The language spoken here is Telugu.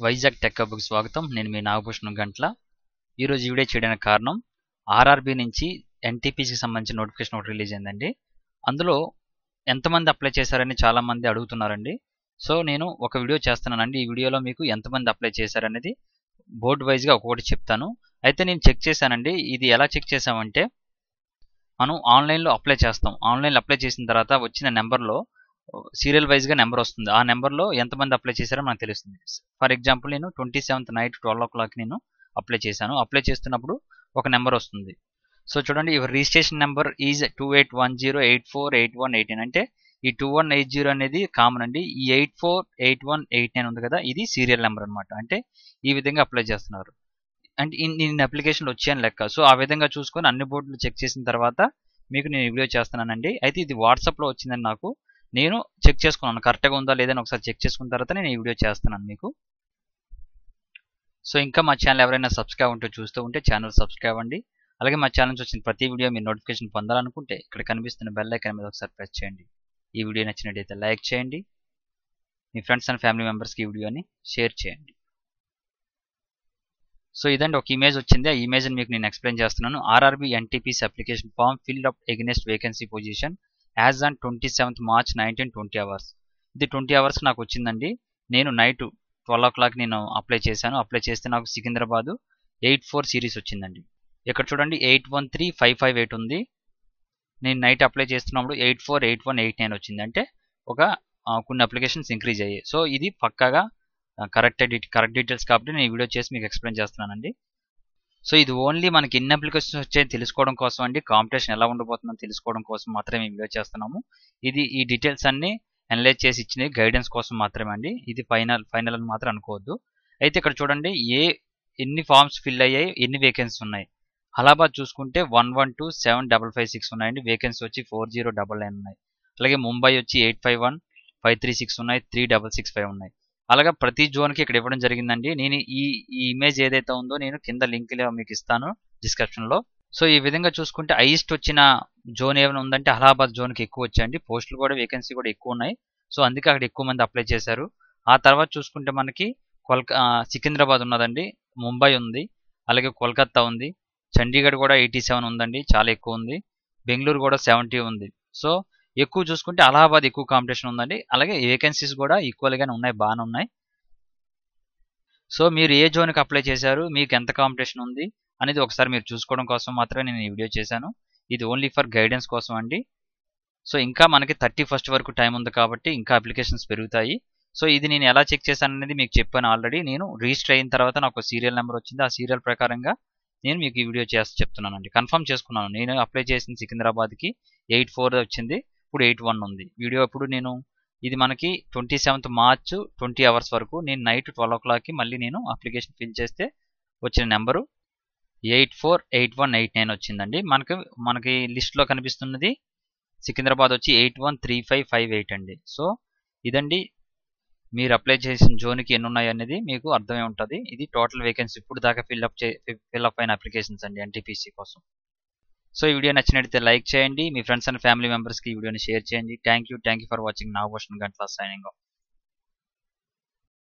వైజాగ్ టెక్ హబ్‌కి స్వాగతం. నేను మీ నాగభూషణం గంట్ల. ఈరోజు ఈ వీడియో చేయడానికి కారణం ఆర్ఆర్‌బీ నుంచి ఎన్‌టీపీసీకి సంబంధించిన నోటిఫికేషన్ ఒకటి రిలీజ్ అయిందండి. అందులో ఎంతమంది అప్లై చేశారని చాలామంది అడుగుతున్నారండి. సో నేను ఒక వీడియో చేస్తున్నానండి. ఈ వీడియోలో మీకు ఎంతమంది అప్లై చేశారనేది బోర్డ్ వైజ్‌గా ఒక్కొక్కటి చెప్తాను. అయితే నేను చెక్ చేశానండి. ఇది ఎలా చెక్ చేశామంటే మనం ఆన్లైన్‌లో అప్లై చేస్తాం. ఆన్లైన్‌లో అప్లై చేసిన తర్వాత వచ్చిన నెంబర్‌లో సీరియల్ వైజ్‌గా నెంబర్ వస్తుంది. ఆ నెంబర్‌లో ఎంతమంది అప్లై చేశారో మనకు తెలుస్తుంది. ఫర్ ఎగ్జాంపుల్ నేను 27th నైట్ 12:00 నేను అప్లై చేశాను. అప్లై చేస్తున్నప్పుడు ఒక నెంబర్ వస్తుంది. సో చూడండి, యువర్ రిజిస్ట్రేషన్ నెంబర్ ఈజ్ 2810848118 అంటే ఈ 2180 అనేది కామన్ అండి. ఈ 848189 ఉంది కదా, ఇది సీరియల్ నెంబర్ అనమాట. అంటే ఈ విధంగా అప్లై చేస్తున్నారు. అంటే ఇన్ని అప్లికేషన్లు వచ్చాయని లెక్క. సో ఆ విధంగా చూసుకొని అన్ని బోర్డులు చెక్ చేసిన తర్వాత మీకు నేను ఈ వీడియో చేస్తున్నానండి. అయితే ఇది వాట్సాప్లో వచ్చిందని నాకు నేను చెక్ చేసుకున్నాను, కరెక్ట్గా ఉందా లేదని ఒకసారి చెక్ చేసుకున్న తర్వాత నేను ఈ వీడియో చేస్తున్నాను మీకు. సో ఇంకా మా ఛానల్ ఎవరైనా సబ్స్క్రైబ్ ఉంటే చూస్తూ ఉంటే ఛానల్ సబ్స్క్రైబ్ అవ్వండి. అలాగే మా ఛానల్ నుంచి వచ్చిన ప్రతి వీడియో మీరు నోటిఫికేషన్ పొందాలనుకుంటే ఇక్కడ కనిపిస్తున్న బెల్ ఐకాన్ మీద ఒకసారి ప్రెస్ చేయండి. ఈ వీడియో నచ్చినట్టయితే లైక్ చేయండి. మీ ఫ్రెండ్స్ అండ్ ఫ్యామిలీ మెంబర్స్కి ఈ వీడియోని షేర్ చేయండి. సో ఇదండి, ఒక ఇమేజ్ వచ్చింది. ఆ ఇమేజ్ని మీకు నేను ఎక్స్ప్లెయిన్ చేస్తున్నాను. RRB NTPC application form filled up against vacancy position as on 27th March 1920 hours. ఇది 20 hours నాకు వచ్చిందండి. నేను నైట్ 12:00 నేను అప్లై చేశాను. అప్లై చేస్తే నాకు సికింద్రాబాద్ 84 సిరీస్ వచ్చిందండి. ఇక్కడ చూడండి 813558 ఉంది. నేను నైట్ అప్లై చేస్తున్నప్పుడు 848189 వచ్చింది. అంటే ఒక కొన్ని అప్లికేషన్స్ ఇంక్రీజ్ అయ్యాయి. సో ఇది పక్కాగా కరెక్ట్ డీటెయిల్స్ కాబట్టి నేను ఈ వీడియో చేసి మీకు ఎక్స్ప్లెయిన్ చేస్తున్నానండి. సో ఇది ఓన్లీ మనకి ఎన్ని అప్లికేషన్స్ వచ్చాయని తెలుసుకోవడం కోసం అండి, కాంపిటీషన్ ఎలా ఉండబోతుందని తెలుసుకోవడం కోసం మాత్రమే ఈ వీడియో చేస్తున్నాము. ఈ డీటెయిల్స్ అన్ని అనలైజ్ చేసి ఇచ్చినవి గైడెన్స్ కోసం మాత్రమే అండి. ఇది ఫైనల్ అని మాత్రం అనుకోవద్దు. అయితే ఇక్కడ చూడండి ఎన్ని ఫామ్స్ ఫిల్ అయ్యాయి, ఎన్ని వేకెన్సీ ఉన్నాయి. అలహాబాద్ చూసుకుంటే 1127556 ఉన్నాయండి. వేకెన్సీ వచ్చి 4099 ఉన్నాయి. అలాగే ముంబై వచ్చి 851536 ఉన్నాయి. 3665 ఉన్నాయి. అలాగే ప్రతి జోన్కి ఇక్కడ ఇవ్వడం జరిగిందండి. నేను ఈ ఇమేజ్ ఏదైతే ఉందో నేను కింద లింక్ మీకు ఇస్తాను డిస్క్రిప్షన్లో. సో ఈ విధంగా చూసుకుంటే హైయెస్ట్ వచ్చిన జోన్ ఏమైనా ఉందంటే అలహాబాద్ జోన్కి ఎక్కువ వచ్చాయండి. పోస్టులు కూడా వేకెన్సీ కూడా ఎక్కువ ఉన్నాయి. సో అందుకే అక్కడ ఎక్కువ మంది అప్లై చేశారు. ఆ తర్వాత చూసుకుంటే మనకి సికింద్రాబాద్ ఉన్నదండి, ముంబై ఉంది, అలాగే కోల్కతా ఉంది, చండీగఢ్ కూడా 87 ఉందండి, చాలా ఎక్కువ ఉంది, బెంగళూరు కూడా 70 ఉంది. సో ఎక్కువ చూసుకుంటే అలహాబాద్ ఎక్కువ కాంపిటీషన్ ఉందండి. అలాగే వేకెన్సీస్ కూడా ఈక్వల్గానే ఉన్నాయి, బాగానే ఉన్నాయి. సో మీరు ఏ జోన్కి అప్లై చేశారు, మీకు ఎంత కాంపిటీషన్ ఉంది అనేది ఒకసారి మీరు చూసుకోవడం కోసం మాత్రమే నేను ఈ వీడియో చేశాను. ఇది ఓన్లీ ఫర్ గైడెన్స్ కోసం అండి. సో ఇంకా మనకి 31st వరకు టైం ఉంది కాబట్టి ఇంకా అప్లికేషన్స్ పెరుగుతాయి. సో ఇది నేను ఎలా చెక్ చేశాను అనేది మీకు చెప్పాను ఆల్రెడీ. నేను రిజిస్టర్ అయిన తర్వాత నాకు సీరియల్ నెంబర్ వచ్చింది. ఆ సీరియల్ ప్రకారంగా నేను మీకు ఈ వీడియో చెప్తున్నానండి. కన్ఫర్మ్ చేసుకున్నాను. నేను అప్లై చేసిన సికింద్రాబాద్కి 84 వచ్చింది, ఇప్పుడు 81 ఉంది. వీడియో ఇప్పుడు ఇది మనకి 27th March 20 hours వరకు నేను నైట్ 12:00 మళ్ళీ నేను అప్లికేషన్ ఫిల్ చేస్తే వచ్చిన నెంబరు 848189 వచ్చిందండి. మనకి లిస్ట్లో కనిపిస్తున్నది సికింద్రాబాద్ వచ్చి 813558 అండి. సో ఇదండి, మీరు అప్లై చేసిన జోన్కి ఎన్ని ఉన్నాయి అనేది మీకు అర్థమై ఉంటుంది. ఇది టోటల్ వేకెన్సీ ఇప్పుడు దాకా ఫిల్అప్ అయిన అప్లికేషన్స్ అండి ఎన్టీపీసీ కోసం. సో ఈ వీడియో నచ్చినట్లయితే లైక్ చేయండి. మీ ఫ్రెండ్స్ అండ్ ఫ్యామిలీ మెంబర్స్కి ఈ వీడియోని షేర్ చేయండి. Thank you for watching. Nagabhushanam Gantla signing off.